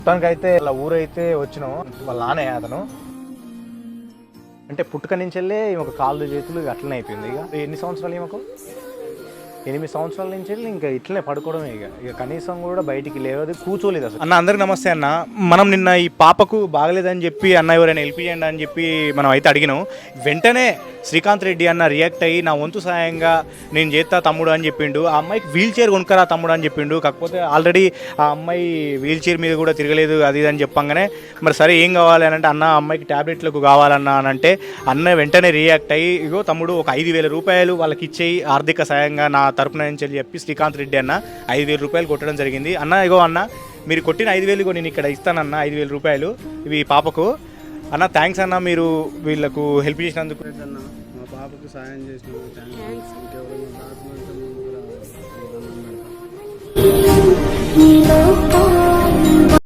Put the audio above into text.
మొత్తానికైతే వాళ్ళ ఊరైతే వచ్చినాం. వాళ్ళ నానే అతను అంటే పుట్టుక నుంచి వెళ్ళి ఒక కాళ్ళు చేతులు అట్లనే అయిపోయింది. ఇక ఎన్ని సంవత్సరాలు ఈమెకు 8 సంవత్సరాల నుంచి వెళ్ళి ఇంకా ఇట్లనే పడుకోవడమే. ఇక కనీసం కూడా బయటికి లేదు, కూర్చోలేదు అసలు. అన్న అందరికి నమస్తే అన్న. మనం నిన్న ఈ పాపకు బాగలేదని చెప్పి అన్న ఎవరైనా హెల్ప్ చేయండి అని చెప్పి మనం అయితే అడిగినాం. వెంటనే శ్రీకాంత్ రెడ్డి అన్న రియాక్ట్ అయ్యి నా వంతు సాయంగా నేను చేస్తా తమ్ముడు అని చెప్పిండు. ఆ అమ్మాయికి వీల్ చైర్ కొనుక్కరా తమ్ముడు అని చెప్పిండు. కాకపోతే ఆల్రెడీ ఆ అమ్మాయి వీల్ చైర్ మీద కూడా తిరగలేదు అది అని చెప్పంగానే మరి సరే ఏం కావాలి అని అంటే అన్న అమ్మాయికి ట్యాబ్లెట్లకు కావాలన్నా అని అంటే అన్న వెంటనే రియాక్ట్ అయ్యి ఇగో తమ్ముడు ఒక 5,000 రూపాయలు వాళ్ళకి ఇచ్చేయి ఆర్థిక సాయంగా నా తరపున నుంచి చెప్పి శ్రీకాంత్ రెడ్డి అన్న 5,000 రూపాయలు కొట్టడం జరిగింది. అన్న ఇగో అన్న మీరు కొట్టిన 5,000 ఇగో నేను ఇక్కడ ఇస్తానన్న 5,000 రూపాయలు ఇవి పాపకు. అన్న థ్యాంక్స్ అన్న, మీరు వీళ్ళకు హెల్ప్ చేసినందుకు. అన్న మా పాపకు సాయం చేసిన